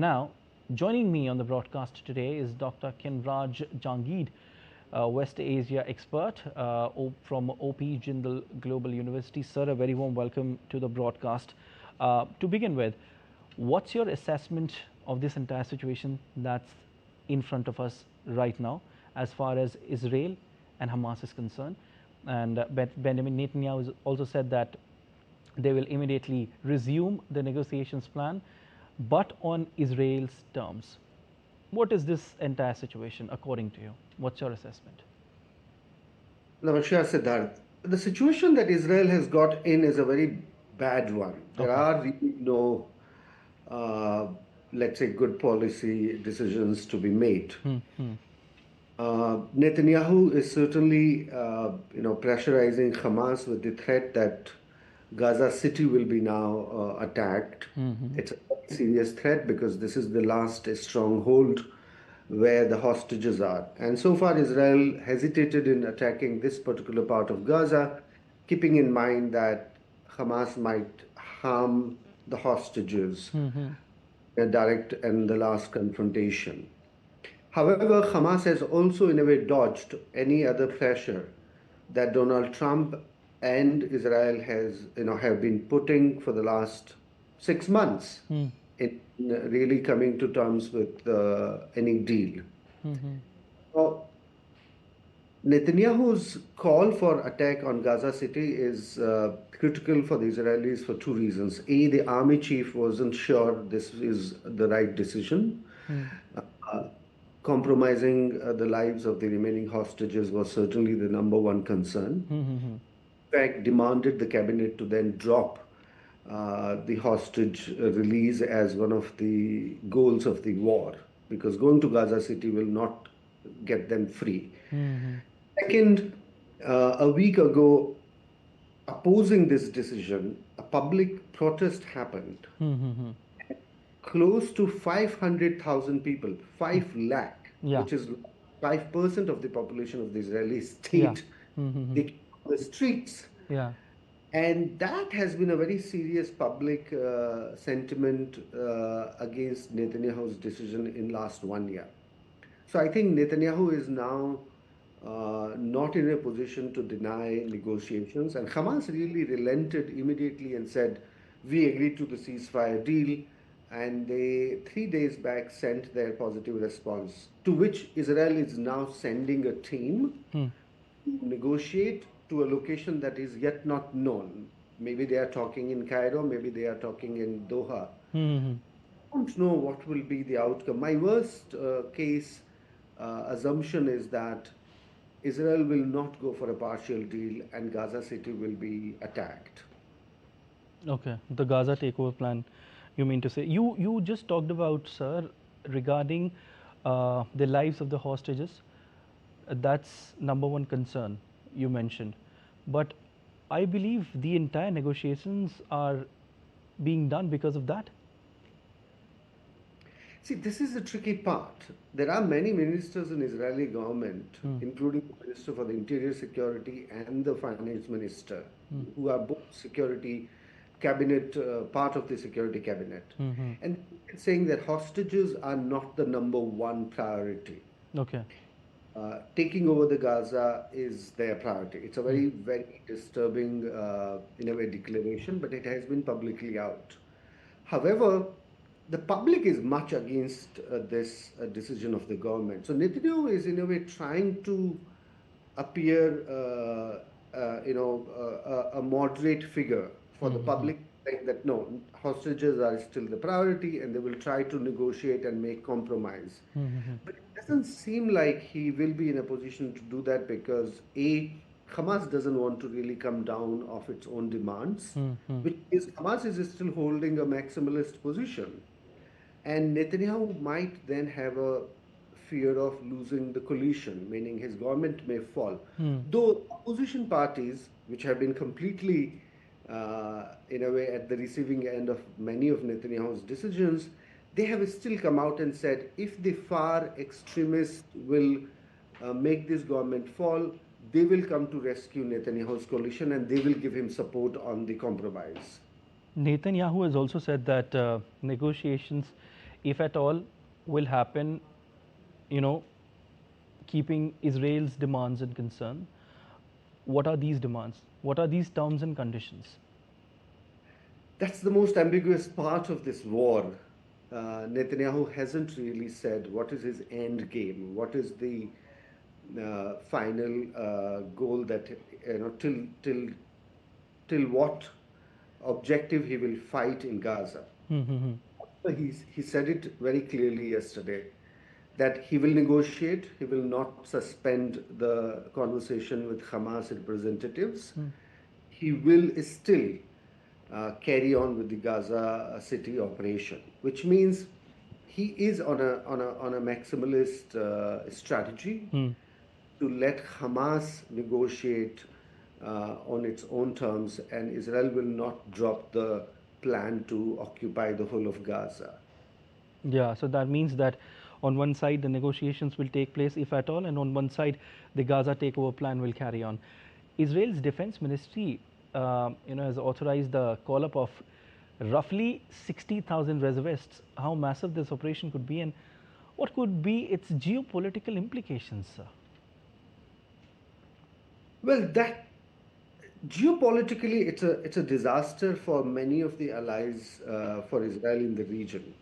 Now, joining me on the broadcast today is Dr. Khinvraj Jangid, West Asia expert from OP Jindal Global University. Sir, a very warm welcome to the broadcast. To begin with, what's your assessment of this entire situation that's in front of us right now as far as Israel and Hamas is concerned? And Benjamin Netanyahu has also said that they will immediately resume the negotiations plan, but on Israel's terms. What is this entire situation according to you? What's your assessment? Namaskar, Siddharth. The situation that Israel has got in is a very bad one. There Okay. are really no, uh, let's say, good policy decisions to be made. Netanyahu is certainly, pressurizing Hamas with the threat that Gaza City will be now attacked. It's a very serious threat because this is the last stronghold where the hostages are. And so far, Israel hesitated in attacking this particular part of Gaza, keeping in mind that Hamas might harm the hostages in a direct and the last confrontation. However, Hamas has also, in a way, dodged any other pressure that Donald Trump and Israel have been putting for the last 6 months in really coming to terms with any deal. So, Netanyahu's call for attack on Gaza City is critical for the Israelis for two reasons. A, the army chief wasn't sure this is the right decision. Uh, Compromising the lives of the remaining hostages was certainly the number one concern. In fact, demanded the cabinet to then drop the hostage release as one of the goals of the war, because going to Gaza City will not get them free. Second, a week ago, opposing this decision, a public protest happened. Close to 500,000 people, 5 lakh, Yeah. which is 5% of the population of the Israeli state, they came on the streets. Yeah. And that has been a very serious public sentiment against Netanyahu's decision in last 1 year. So I think Netanyahu is now not in a position to deny negotiations. And Hamas really relented immediately and said, we agreed to the ceasefire deal. And they, 3 days back, sent their positive response, to which Israel is now sending a team to negotiate to a location that is yet not known. Maybe they are talking in Cairo, maybe they are talking in Doha. I don't know what will be the outcome. My worst case assumption is that Israel will not go for a partial deal and Gaza City will be attacked. Okay, the Gaza takeover plan, you mean to say. You just talked about, sir, regarding the lives of the hostages. That's number one concern you mentioned. But I believe the entire negotiations are being done because of that. See, this is the tricky part. There are many ministers in Israeli government, including the Minister for the Interior Security and the Finance Minister, who are both security cabinet, part of the security cabinet. And saying that hostages are not the number one priority. Okay. Taking over the Gaza is their priority. It's a very, very disturbing, in a way, declaration, but it has been publicly out. However, the public is much against this decision of the government. So Netanyahu is, in a way, trying to appear, a moderate figure for the public, saying that no, hostages are still the priority, and they will try to negotiate and make compromise. But it doesn't seem like he will be in a position to do that because A, Hamas doesn't want to really come down off its own demands, which is Hamas is still holding a maximalist position. And Netanyahu might then have a fear of losing the coalition, meaning his government may fall. Though opposition parties, which have been completely, in a way, at the receiving end of many of Netanyahu's decisions, they have still come out and said if the far extremists will make this government fall, they will come to rescue Netanyahu's coalition and they will give him support on the compromise. Netanyahu has also said that negotiations if at all, will happen, you know, keeping Israel's demands in concern? What are these demands? What are these terms and conditions? That's the most ambiguous part of this war. Netanyahu hasn't really said what is his end game, what is the final goal that till what objective he will fight in Gaza. He said it very clearly yesterday that he will negotiate, he will not suspend the conversation with Hamas representatives. He will still carry on with the Gaza city operation, which means he is on a maximalist strategy to let Hamas negotiate on its own terms, and Israel will not drop the plan to occupy the whole of Gaza. Yeah, so that means that on one side the negotiations will take place, if at all, and on one side the Gaza takeover plan will carry on. Israel's defense ministry, has authorized the call-up of roughly 60,000 reservists. How massive this operation could be, and what could be its geopolitical implications, sir? Well, that geopolitically, it's a disaster for many of the allies for Israel in the region.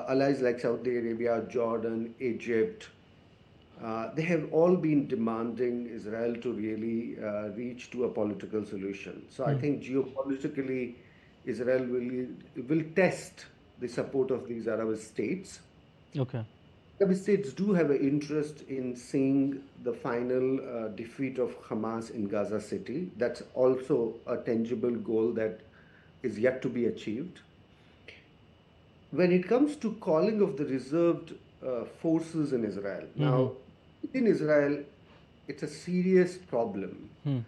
Allies like Saudi Arabia, Jordan, Egypt, they have all been demanding Israel to really reach to a political solution. So I think geopolitically, Israel will test the support of these Arab states. Okay. Arab states do have an interest in seeing the final defeat of Hamas in Gaza City. That's also a tangible goal that is yet to be achieved. When it comes to calling of the reserved forces in Israel, now within Israel, it's a serious problem. There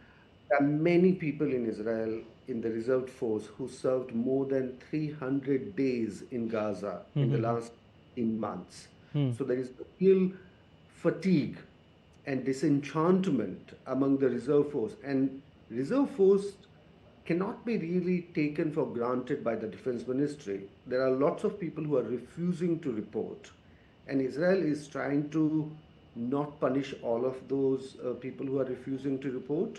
are many people in Israel in the reserved force who served more than 300 days in Gaza in the last 18 months. So there is real fatigue and disenchantment among the reserve force. And reserve force cannot be really taken for granted by the defense ministry. There are lots of people who are refusing to report. And Israel is trying to not punish all of those people who are refusing to report.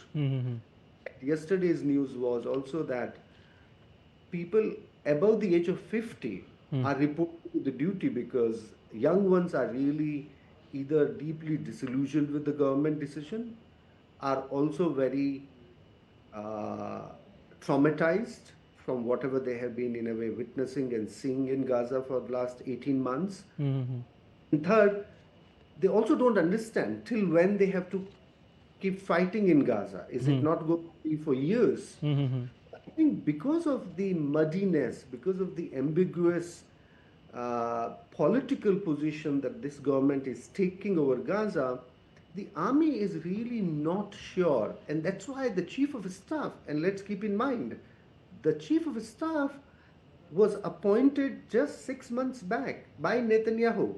Yesterday's news was also that people above the age of 50 are reporting the duty because young ones are really either deeply disillusioned with the government decision, are also very traumatized from whatever they have been in a way witnessing and seeing in Gaza for the last 18 months. And third, they also don't understand till when they have to keep fighting in Gaza. Is it not going to be for years? I think because of the muddiness, because of the ambiguous political position that this government is taking over Gaza, the army is really not sure. And that's why the chief of staff, and let's keep in mind, the chief of staff was appointed just 6 months back by Netanyahu.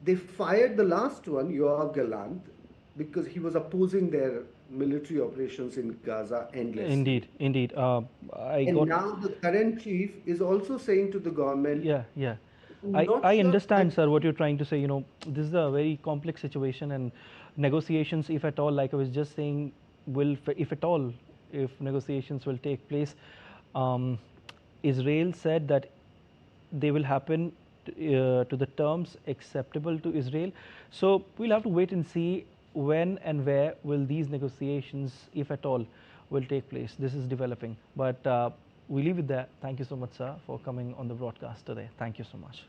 They fired the last one, Yoav Gallant, because he was opposing their military operations in Gaza endlessly. Indeed, indeed. Now the current chief is also saying to the government, yeah. not I sure understand, sir, what you're trying to say. This is a very complex situation, and negotiations, if at all, like I was just saying, if negotiations will take place, Israel said that they will happen to the terms acceptable to Israel. So we'll have to wait and see when and where will these negotiations, if at all, will take place. This is developing. But we leave it there. Thank you so much, sir, for coming on the broadcast today. Thank you so much.